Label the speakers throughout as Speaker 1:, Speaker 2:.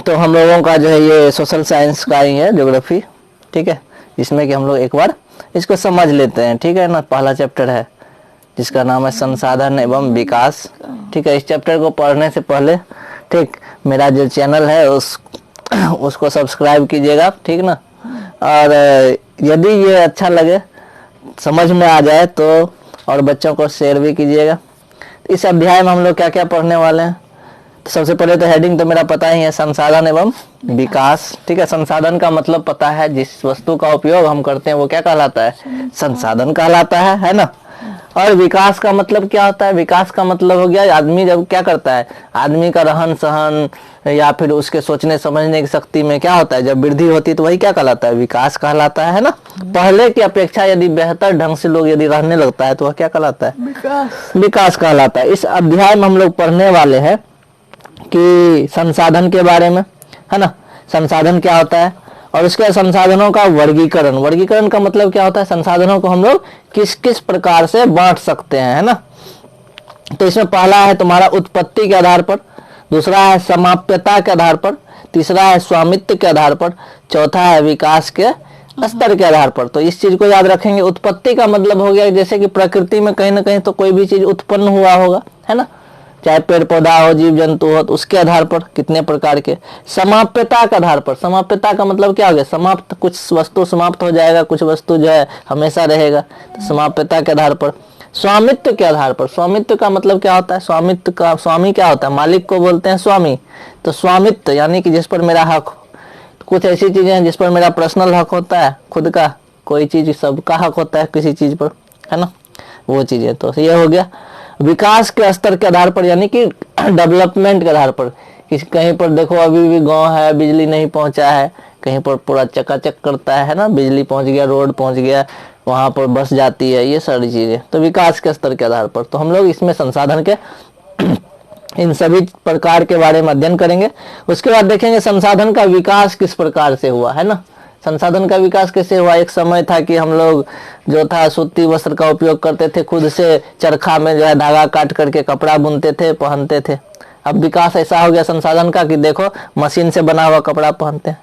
Speaker 1: तो हम लोगों का जो है ये सोशल साइंस का ही है, ज्योग्राफी, ठीक है। इसमें कि हम लोग एक बार इसको समझ लेते हैं, ठीक है ना। पहला चैप्टर है जिसका नाम है संसाधन एवं विकास, ठीक है। इस चैप्टर को पढ़ने से पहले, ठीक, मेरा जो चैनल है उसको सब्सक्राइब कीजिएगा, ठीक ना। और यदि ये अच्छा लगे, समझ में आ जाए तो और बच्चों को शेयर भी कीजिएगा। इस अध्याय में हम लोग क्या क्या पढ़ने वाले हैं, तो सबसे पहले तो हेडिंग तो मेरा पता ही है, संसाधन एवं विकास, ठीक है। संसाधन का मतलब पता है, जिस वस्तु का उपयोग हम करते हैं वो क्या कहलाता है, संसाधन कहलाता है ना। और विकास का मतलब क्या होता है, विकास का मतलब हो गया आदमी जब क्या करता है, आदमी का रहन सहन या फिर उसके सोचने समझने की शक्ति में क्या होता है, जब वृद्धि होती है तो वही क्या कहलाता है, विकास कहलाता है ना। पहले की अपेक्षा यदि बेहतर ढंग से लोग यदि रहने लगता है तो वह क्या कहलाता है, विकास कहलाता है। इस अध्याय में हम लोग पढ़ने वाले हैं कि संसाधन के बारे में, है ना। संसाधन क्या होता है और उसके संसाधनों का वर्गीकरण, वर्गीकरण का मतलब क्या होता है, संसाधनों को हम लोग किस किस प्रकार से बांट सकते हैं, है ना। तो इसमें पहला है तुम्हारा उत्पत्ति के आधार पर, दूसरा है समाप्यता के आधार पर, तीसरा है स्वामित्व के आधार पर, चौथा है विकास के स्तर के आधार पर। तो इस चीज को याद रखेंगे। उत्पत्ति का मतलब हो गया जैसे कि प्रकृति में कहीं ना कहीं तो कोई भी चीज उत्पन्न हुआ होगा, है ना, चाहे पेड़ पौधा हो, जीव जंतु हो, तो उसके आधार पर कितने प्रकार के। समाप्यता के आधार पर, समाप्यता का मतलब क्या हो गया, समाप्त, कुछ वस्तु समाप्त हो जाएगा, कुछ वस्तु जो है हमेशा रहेगा, तो समाप्यता के आधार पर। स्वामित्व के आधार पर, स्वामित्व का मतलब क्या होता है, स्वामित्व का, स्वामी क्या होता है, मालिक को बोलते हैं स्वामी। तो स्वामित्व यानी कि जिस पर मेरा हक हो। कुछ ऐसी चीजें हैं जिस पर मेरा पर्सनल हक होता है, खुद का, कोई चीज सबका हक होता है किसी चीज पर, है ना, वो चीजें। तो ये हो गया विकास के स्तर के आधार पर, यानी कि डेवलपमेंट के आधार पर। किसी कहीं पर देखो अभी भी गांव है, बिजली नहीं पहुंचा है, कहीं पर पूरा चकाचक करता है ना, बिजली पहुंच गया, रोड पहुंच गया, वहां पर बस जाती है, ये सारी चीजें तो विकास के स्तर के आधार पर। तो हम लोग इसमें संसाधन के इन सभी प्रकार के बारे में अध्ययन करेंगे। उसके बाद देखेंगे संसाधन का विकास किस प्रकार से हुआ, है ना। संसाधन का विकास कैसे हुआ। एक समय था कि हम लोग जो था सूती वस्त्र का उपयोग करते थे, खुद से चरखा में जो है धागा काट करके कपड़ा बुनते थे, पहनते थे। अब विकास ऐसा हो गया संसाधन का कि देखो मशीन से बना हुआ कपड़ा पहनते हैं,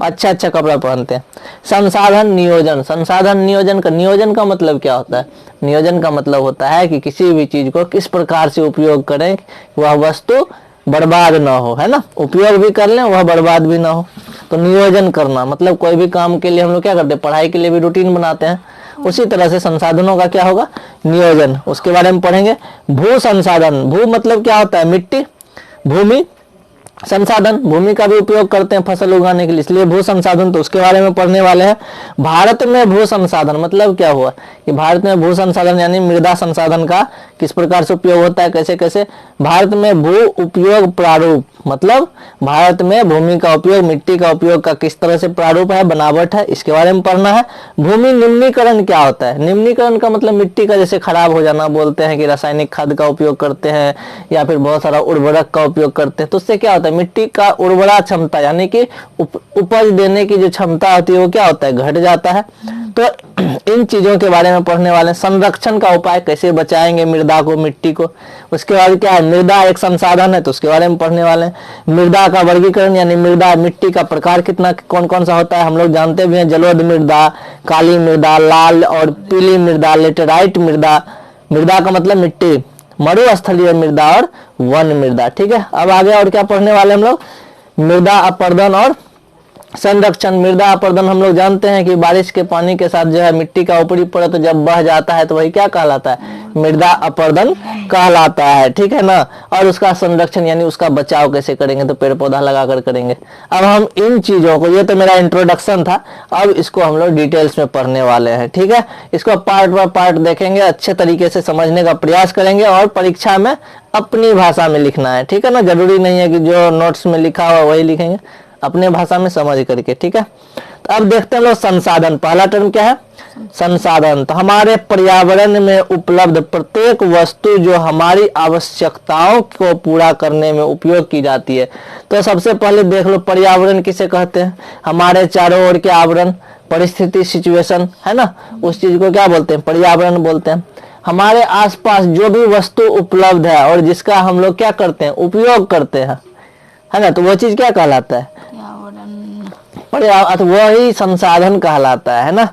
Speaker 1: अच्छा अच्छा कपड़ा पहनते हैं। संसाधन नियोजन, संसाधन नियोजन का मतलब क्या होता है, नियोजन का मतलब होता है कि किसी भी चीज को किस प्रकार से उपयोग करें वह वस्तु बर्बाद ना हो, है ना, उपयोग भी कर लें वह बर्बाद भी ना हो। तो नियोजन करना मतलब कोई भी काम के लिए हम लोग क्या करते हैं, पढ़ाई के लिए भी रूटीन बनाते हैं, उसी तरह से संसाधनों का क्या होगा, नियोजन। उसके बारे में पढ़ेंगे। भू संसाधन, भू मतलब क्या होता है, मिट्टी, भूमि संसाधन, भूमि का भी उपयोग करते हैं फसल उगाने के लिए, इसलिए भू संसाधन, तो उसके बारे में पढ़ने वाले हैं। भारत में भू संसाधन मतलब क्या हुआ कि भारत में भू संसाधन यानी मृदा संसाधन का किस प्रकार से उपयोग होता है, कैसे कैसे। भारत में भू उपयोग प्रारूप मतलब भारत में भूमि का उपयोग, मिट्टी का उपयोग का किस तरह से प्रारूप है, बनावट है, इसके बारे में पढ़ना है। भूमि निम्नीकरण क्या होता है, निम्नीकरण का मतलब मिट्टी का जैसे खराब हो जाना, बोलते हैं कि रासायनिक खाद का उपयोग करते हैं या फिर बहुत सारा उर्वरक का उपयोग करते हैं, तो उससे क्या होता है, मिट्टी का उर्वरा क्षमता यानी कि उपज देने की जो क्षमता होती है वो क्या होता है, घट जाता है। तो इन चीजों के बारे में पढ़ने वाले। संरक्षण का उपाय, कैसे बचाएंगे मृदा को, मिट्टी को। उसके बाद क्या है, मृदा एक संसाधन है तो उसके बारे में पढ़ने वाले हैं। मृदा का वर्गीकरण यानी मृदा, मिट्टी का प्रकार कितना कौन कौन सा होता है, हम लोग जानते भी हैं, जलोढ़ मृदा, काली मृदा, लाल और पीली मृदा, लेटेराइट मृदा। मृदा का मतलब मिट्टी, मरुस्थलीय मृदा और वन मृदा, ठीक है। अब आगे और क्या पढ़ने वाले हम लोग, मृदा अपरदन और संरक्षण। मृदा अपरदन हम लोग जानते हैं कि बारिश के पानी के साथ जो है मिट्टी का ऊपरी परत जब बह जाता है तो वही क्या कहलाता है, मृदा अपरदन कहलाता है, ठीक है ना। और उसका संरक्षण यानी उसका बचाव कैसे करेंगे, तो पेड़ पौधा लगाकर करेंगे। अब हम इन चीजों को, ये तो मेरा इंट्रोडक्शन था, अब इसको हम लोग डिटेल्स में पढ़ने वाले हैं, ठीक है। इसको पार्ट बाय पार्ट देखेंगे, अच्छे तरीके से समझने का प्रयास करेंगे और परीक्षा में अपनी भाषा में लिखना है, ठीक है ना। जरूरी नहीं है कि जो नोट्स में लिखा हुआ वही लिखेंगे, अपने भाषा में समझ करके, ठीक है। तो अब देखते हैं लोग संसाधन। पहला टर्म क्या है, संसाधन। तो हमारे पर्यावरण में उपलब्ध प्रत्येक वस्तु जो हमारी आवश्यकताओं को पूरा करने में उपयोग की जाती है। तो सबसे पहले देख लो पर्यावरण किसे कहते हैं, हमारे चारों ओर के आवरण, परिस्थिति, सिचुएशन, है ना, उस चीज को क्या बोलते हैं, पर्यावरण बोलते हैं। हमारे आसपास जो भी वस्तु उपलब्ध है और जिसका हम लोग क्या करते हैं, उपयोग करते हैं, है ना, तो वो चीज क्या कहलाता है? पर्यावरण। तो वही संसाधन कहलाता है ना,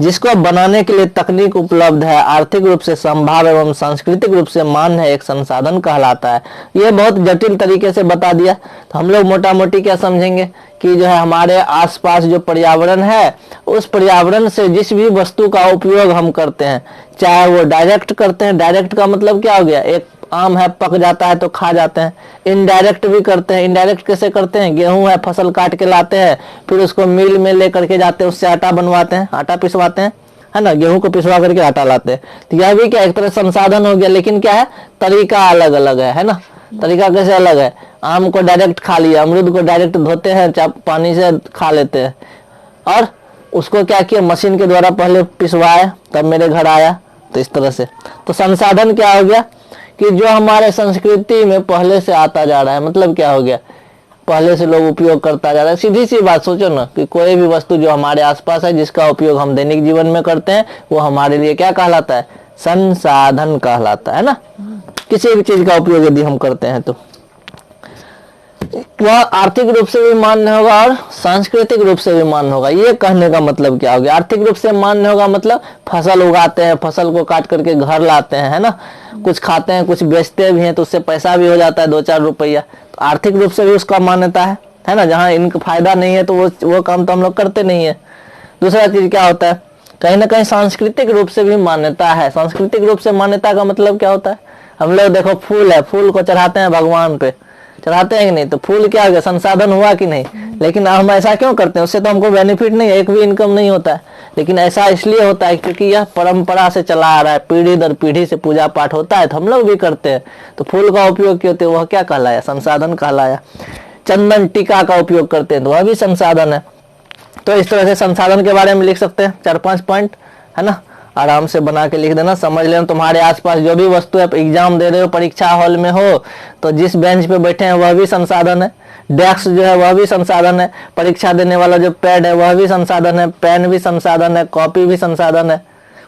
Speaker 1: जिसको बनाने के लिए तकनीक उपलब्ध है, आर्थिक रूप से संभव एवं सांस्कृतिक रूप से मान्य है, एक संसाधन कहलाता है। ये बहुत जटिल तरीके से बता दिया। तो हम लोग मोटा मोटी क्या समझेंगे कि जो है हमारे आसपास जो पर्यावरण है, उस पर्यावरण से जिस भी वस्तु का उपयोग हम करते हैं, चाहे वो डायरेक्ट करते हैं, डायरेक्ट का मतलब क्या हो गया, एक आम है पक जाता है तो खा जाते हैं, इनडायरेक्ट भी करते हैं। इनडायरेक्ट कैसे करते हैं? गेहूं है, फसल काट के लाते हैं, फिर उसको मिल में लेकर के जाते हैं, उससे आटा बनवाते हैं, आटा पिसवाते हैं, है ना, गेहूं को पिसवा करके आटा लाते हैं। तो यह भी क्या एक तरह संसाधन हो गया, लेकिन क्या है, तरीका अलग अलग है ना। तरीका कैसे अलग है? आम को डायरेक्ट खा लिया, अमरूद को डायरेक्ट धोते हैं, पानी से खा लेते हैं, और उसको क्या किया, मशीन के द्वारा पहले पिसवाए तब मेरे घर आया। तो इस तरह से तो संसाधन क्या हो गया कि जो हमारे संस्कृति में पहले से आता जा रहा है, मतलब क्या हो गया, पहले से लोग उपयोग करता जा रहा है। सीधी सी बात सोचो ना कि कोई भी वस्तु जो हमारे आसपास है, जिसका उपयोग हम दैनिक जीवन में करते हैं, वो हमारे लिए क्या कहलाता है? संसाधन कहलाता है ना। किसी भी चीज का उपयोग यदि हम करते हैं तो वह आर्थिक रूप से भी मान्य होगा और सांस्कृतिक रूप से भी मान्य होगा। ये कहने का मतलब क्या हो गया? आर्थिक रूप से मान्य होगा मतलब फसल उगाते हैं, फसल को काट करके घर लाते हैं, है ना, कुछ खाते हैं, कुछ बेचते भी हैं, तो उससे पैसा भी हो जाता है 2-4 रुपया। तो आर्थिक रूप से भी उसका मान्यता है ना। जहाँ इनका फायदा नहीं है तो वो काम तो हम लोग करते नहीं है। दूसरा चीज क्या होता है, कहीं ना कहीं सांस्कृतिक रूप से भी मान्यता है। सांस्कृतिक रूप से मान्यता का मतलब क्या होता है? हम लोग देखो फूल है, फूल को चढ़ाते हैं भगवान पे, चढ़ाते हैं कि नहीं? तो फूल क्या हो गया, संसाधन हुआ कि नहीं? लेकिन हम ऐसा क्यों करते हैं? उससे तो हमको बेनिफिट नहीं है, एक भी इनकम नहीं होता है, लेकिन ऐसा इसलिए होता है क्योंकि यह परंपरा से चला आ रहा है, पीढ़ी दर पीढ़ी से पूजा पाठ होता है, तो हम लोग भी करते हैं। तो फूल का उपयोग क्यों होते हैं? वह क्या कहलाया? संसाधन कहलाया। चंदन टीका का उपयोग करते हैं तो वह भी संसाधन है। तो इस तरह से संसाधन के बारे में लिख सकते हैं 4-5 पॉइंट, है ना, आराम से बना के लिख देना, समझ लेना। तुम्हारे आसपास जो भी वस्तु है, एग्जाम दे रहे हो, परीक्षा हॉल में हो, तो जिस बेंच पे बैठे हैं वह भी संसाधन है, डेस्क जो है वह भी संसाधन है, परीक्षा देने वाला जो पैड है वह भी संसाधन है, पेन भी संसाधन है, कॉपी भी संसाधन है।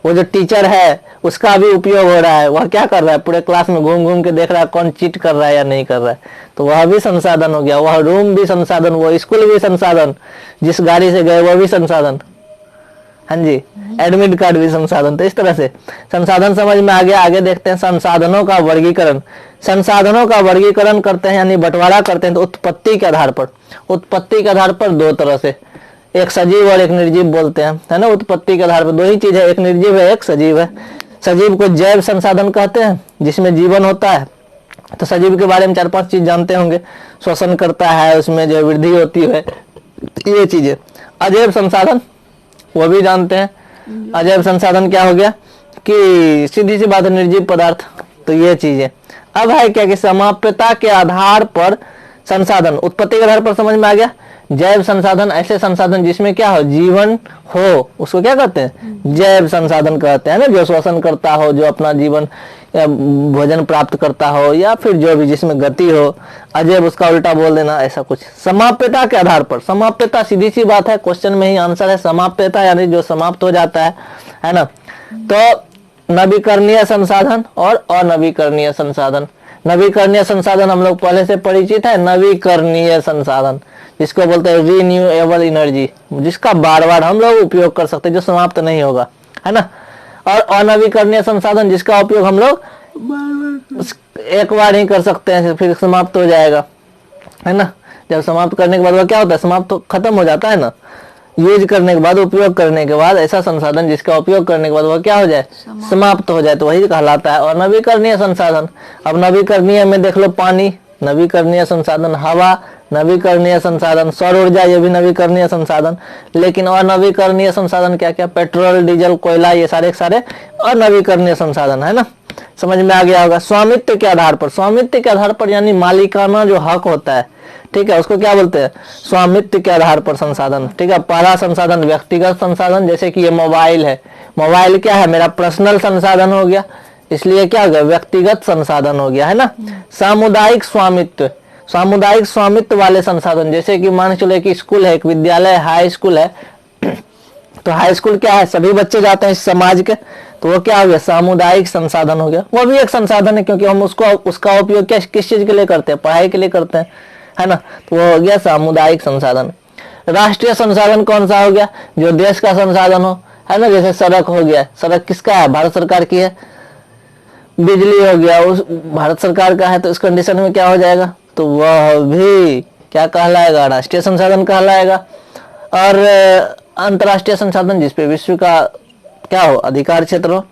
Speaker 1: वो जो टीचर है उसका भी उपयोग हो रहा है, वह क्या कर रहा है, पूरे क्लास में घूम घूम के देख रहा है कौन चीट कर रहा है या नहीं कर रहा है, तो वह भी संसाधन हो गया। वह रूम भी संसाधन, वो स्कूल भी संसाधन, जिस गाड़ी से गए वह भी संसाधन, हाँ जी, एडमिट कार्ड भी संसाधन। तो इस तरह से संसाधन समझ में आ गया। आगे देखते हैं संसाधनों का वर्गीकरण। संसाधनों का वर्गीकरण करते हैं यानी बंटवारा करते हैं तो उत्पत्ति के आधार पर। उत्पत्ति के आधार पर दो तरह से, एक सजीव और एक निर्जीव बोलते हैं, है ना। उत्पत्ति के आधार पर दो ही चीज है, एक निर्जीव है एक सजीव है। सजीव को जैव संसाधन कहते हैं जिसमें जीवन होता है। तो सजीव के बारे में 4-5 चीज जानते होंगे, श्वसन करता है, उसमें जो वृद्धि होती है, ये चीजें। अजैव संसाधन वो भी जानते हैं। अजैव संसाधन क्या हो गया कि सीधी सी बात है, निर्जीव पदार्थ। तो ये चीजें अब है क्या कि समाप्यता के आधार पर संसाधन, उत्पत्ति के आधार पर समझ में आ गया। जैव संसाधन ऐसे संसाधन जिसमें क्या हो, जीवन हो, उसको क्या कहते हैं, जैव संसाधन कहते हैं ना। जो श्वसन करता हो, जो अपना जीवन या भोजन प्राप्त करता हो, या फिर जो भी जिसमें गति हो। अजैव उसका उल्टा बोल देना, ऐसा कुछ। समाप्यता के आधार पर, समाप्यता सीधी सी बात है, क्वेश्चन में ही आंसर है। समाप्यता यानी जो समाप्त हो जाता है ना। तो नवीकरणीय संसाधन और अनवीकरणीय संसाधन। नवीकरणीय संसाधन हम लोग पहले से परिचित है। नवीकरणीय संसाधन जिसको बोलते हैं रीन्यूएबल एनर्जी, जिसका बार बार हम लोग उपयोग कर सकते हैं, जो समाप्त नहीं होगा, है ना। और अनवीकरणीय संसाधन जिसका उपयोग हम लोग एक बार ही कर सकते हैं, फिर समाप्त हो जाएगा, है ना। जब समाप्त करने के बाद वो क्या होता है, समाप्त तो खत्म हो जाता है ना। यूज करने के बाद, उपयोग करने के बाद, ऐसा संसाधन जिसका उपयोग करने के बाद वो क्या हो जाए, समाप्त हो जाए, तो वही कहलाता है। और नवीकरणीय संसाधन, अब नवीकरणीय में देख लो पानी, नवीकरणीय संसाधन, हवा नवीकरणीय संसाधन, सौर ऊर्जा ये भी नवीकरणीय संसाधन। लेकिन अनवीकरणीय संसाधन क्या क्या, पेट्रोल, डीजल, कोयला, ये सारे सारे अनवीकरणीय संसाधन, है ना। समझ में आ गया होगा। स्वामित्व के आधार पर, स्वामित्व के आधार पर यानी मालिकाना जो हक होता है, ठीक है, उसको क्या बोलते हैं, स्वामित्व के आधार पर संसाधन, ठीक है। पहला संसाधन व्यक्तिगत संसाधन, जैसे कि ये मोबाइल है, मोबाइल क्या है, मेरा पर्सनल संसाधन हो गया, इसलिए क्या हो गया, व्यक्तिगत संसाधन हो गया, है ना। सामुदायिक स्वामित्व, सामुदायिक स्वामित्व वाले संसाधन, जैसे कि मान चलो एक स्कूल है, एक विद्यालय, हाई स्कूल है, तो हाई स्कूल क्या है, सभी बच्चे जाते हैं इस समाज के, तो वो क्या हो गया, सामुदायिक संसाधन हो गया। वो भी एक संसाधन है, क्योंकि हम उसको, उसका उपयोग क्या किस चीज के लिए करते हैं, पढ़ाई के लिए करते हैं, है ना, तो वो हो गया सामुदायिक संसाधन। राष्ट्रीय संसाधन कौन सा हो गया, जो देश का संसाधन हो, है ना, जैसे सड़क हो गया, सड़क किसका है, भारत सरकार की है। बिजली हो गया, उस भारत सरकार का है, तो इस कंडीशन में क्या हो जाएगा, तो वह भी क्या कहलाएगा, राष्ट्रीय संसाधन कहलाएगा। और अंतर्राष्ट्रीय संसाधन जिसपे विश्व का क्या हो, अधिकार क्षेत्र हो।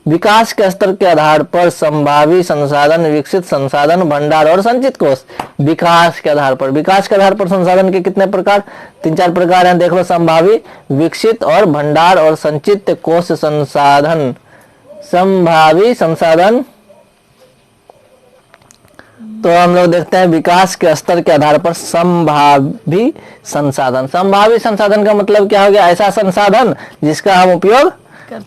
Speaker 1: विकास के स्तर के आधार पर संभावी संसाधन, विकसित संसाधन, भंडार और संचित कोष। विकास के आधार पर संसाधन के कितने प्रकार, 3-4 प्रकार हैं, देख लो, संभावी, विकसित और भंडार और संचित कोष संसाधन। संभावी संसाधन, तो हम लोग देखते हैं विकास के स्तर के आधार पर संभावी संसाधन। संभावी संसाधन का मतलब क्या हो गया, ऐसा संसाधन जिसका हम उपयोग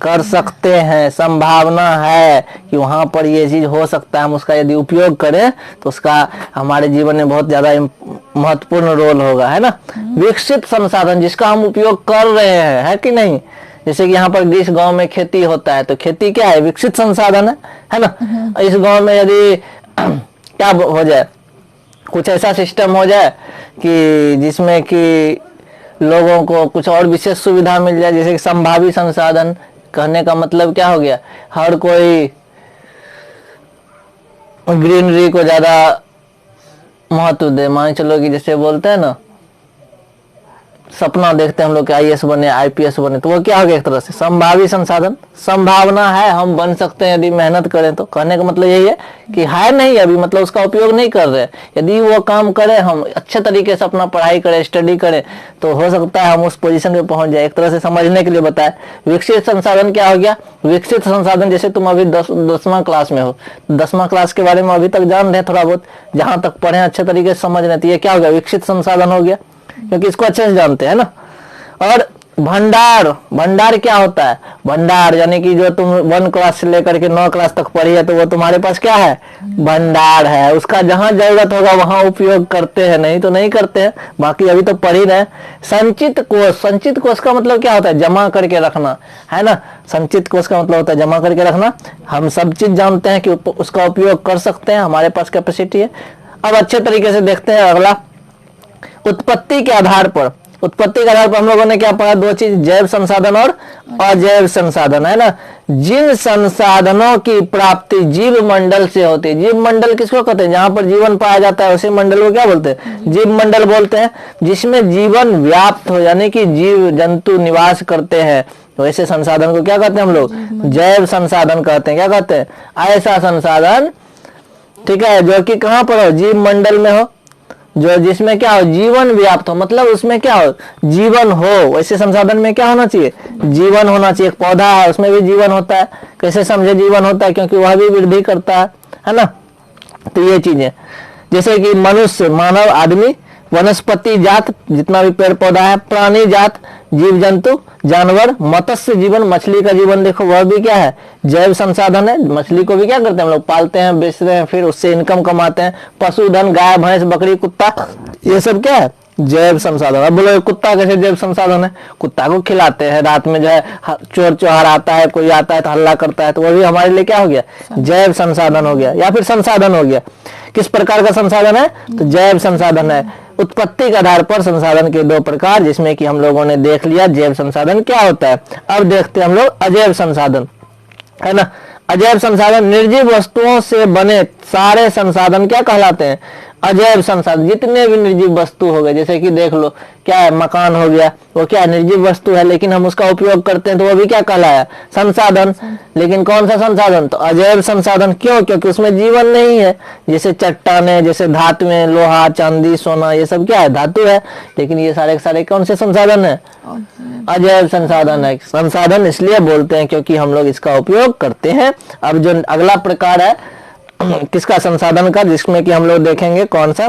Speaker 1: कर सकते हैं, संभावना है कि वहां पर ये चीज हो सकता है, हम उसका यदि उपयोग करें तो उसका हमारे जीवन में बहुत ज्यादा महत्वपूर्ण रोल होगा, है ना। विकसित संसाधन जिसका हम उपयोग कर रहे हैं, है कि नहीं, जैसे कि यहाँ पर जिस गांव में खेती होता है तो खेती क्या है, विकसित संसाधन है ना। इस गांव में यदि क्या हो जाए, कुछ ऐसा सिस्टम हो जाए कि जिसमें कि लोगों को कुछ और विशेष सुविधा मिल जाए, जैसे कि संभावी संसाधन कहने का मतलब क्या हो गया, हर कोई ग्रीनरी को ज्यादा महत्व दे। मान चलो कि जैसे बोलते हैं ना, सपना देखते हैं हम लोग कि आईएएस बने, आईपीएस बने, तो वो क्या हो गया, एक तरह से संभावी संसाधन। संभावना है, हम बन सकते हैं यदि मेहनत करें तो। कहने का मतलब यही है कि है नहीं अभी, मतलब उसका उपयोग नहीं कर रहे, यदि वो काम करें, हम अच्छे तरीके से अपना पढ़ाई करें, स्टडी करें, तो हो सकता है हम उस पोजीशन पे पहुंच जाए। एक तरह से समझने के लिए बताए। विकसित संसाधन क्या हो गया, विकसित संसाधन जैसे तुम अभी 10वां क्लास में हो, 10वां क्लास के बारे में अभी तक जान रहे थोड़ा बहुत, जहां तक पढ़े अच्छे तरीके से समझ रहे, तो ये क्या हो गया, विकसित संसाधन हो गया, क्योंकि इसको अच्छे से जानते हैं ना। और भंडार, भंडार क्या होता है, भंडार यानी कि जो तुम 1 क्लास से लेकर के 9 क्लास तक पढ़ी है, तो वो तुम्हारे पास क्या है, भंडार है, उसका जहां जरूरत होगा वहां उपयोग करते हैं, नहीं तो नहीं करते हैं, बाकी अभी तो पढ़ ही रहे। संचित कोष, संचित कोष का मतलब क्या होता है, जमा करके रखना, है ना। संचित कोष का मतलब होता है जमा करके रखना। हम सब चीज जानते हैं कि उसका उपयोग कर सकते हैं, हमारे पास कैपेसिटी है। अब अच्छे तरीके से देखते हैं अगला, उत्पत्ति के आधार पर। उत्पत्ति के आधार पर हम लोगों ने क्या पढ़ा, 2 चीज, जैव संसाधन और अजैव संसाधन, है ना। जिन संसाधनों की प्राप्ति जीव मंडल से होती है, जीव मंडल किसको कहते हैं, जहां पर जीवन पाया जाता है उसे मंडल को क्या बोलते हैं, जीव मंडल बोलते हैं। जिसमें जीवन व्याप्त हो, यानी कि जीव जंतु निवास करते हैं, तो ऐसे संसाधन को क्या कहते हैं हम लोग, जैव संसाधन कहते हैं। क्या कहते हैं, ऐसा संसाधन, ठीक है, जो कि कहां पर हो, जीव मंडल में हो, जो जिसमें क्या हो, जीवन व्याप्त हो, मतलब उसमें क्या हो, जीवन हो। वैसे संसाधन में क्या होना चाहिए, जीवन होना चाहिए। एक पौधा है, उसमें भी जीवन होता है, कैसे समझे जीवन होता है, क्योंकि वह भी वृद्धि करता है ना। तो ये चीजें, जैसे कि मनुष्य, मानव, आदमी, वनस्पति जात जितना भी पेड़ पौधा है, प्राणी जात, जीव जंतु, जानवर, मत्स्य जीवन, मछली का जीवन देखो, वह भी क्या है, जैव संसाधन है। मछली को भी क्या करते हैं हम लोग, पालते हैं, बेचते हैं, फिर उससे इनकम कमाते हैं। पशुधन, गाय, भैंस, बकरी, कुत्ता, ये सब क्या है, जैव संसाधन। अब बोलो कुत्ता कैसे जैव संसाधन है, कुत्ता को खिलाते हैं, रात में जो है चोर चौहार आता है, कोई आता है तो हल्ला करता है, तो वो भी हमारे लिए क्या हो गया, जैव संसाधन हो गया, या फिर संसाधन हो गया। किस प्रकार का संसाधन है, तो जैव संसाधन है। उत्पत्ति के आधार पर संसाधन के 2 प्रकार, जिसमें कि हम लोगों ने देख लिया जैव संसाधन क्या होता है। अब देखते हैं हम लोग अजैव संसाधन, है ना। अजैव संसाधन, निर्जीव वस्तुओं से बने सारे संसाधन क्या कहलाते हैं, अजैव संसाधन। जितने भी निर्जीव वस्तु हो गए, जैसे कि देख लो क्या है, मकान हो गया, वो क्या निर्जीव वस्तु है, लेकिन हम उसका उपयोग करते हैं, तो वो भी क्या कहलाया, संसाधन। लेकिन कौन सा संसाधन, तो अजैव संसाधन। क्यों, क्योंकि उसमें जीवन नहीं है। जैसे चट्टाने, जैसे धातु में लोहा, चांदी, सोना, ये सब क्या है, धातु है, लेकिन ये सारे के सारे कौन से संसाधन है, अजैव संसाधन है। संसाधन इसलिए बोलते हैं क्योंकि हम लोग इसका उपयोग करते हैं। अब जो अगला प्रकार है किसका, संसाधन का, जिसमें कि हम लोग देखेंगे कौन सा,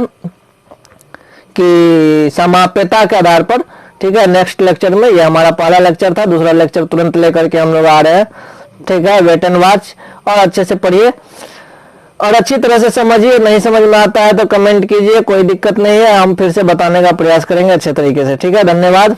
Speaker 1: कि समाप्यता के आधार पर। ठीक है, नेक्स्ट लेक्चर में, ये हमारा पहला लेक्चर था, दूसरा लेक्चर तुरंत लेकर के हम लोग आ रहे हैं। ठीक है, वेट एंड वॉच, और अच्छे से पढ़िए और अच्छी तरह से समझिए। नहीं समझ में आता है तो कमेंट कीजिए, कोई दिक्कत नहीं है, हम फिर से बताने का प्रयास करेंगे अच्छे तरीके से। ठीक है, धन्यवाद।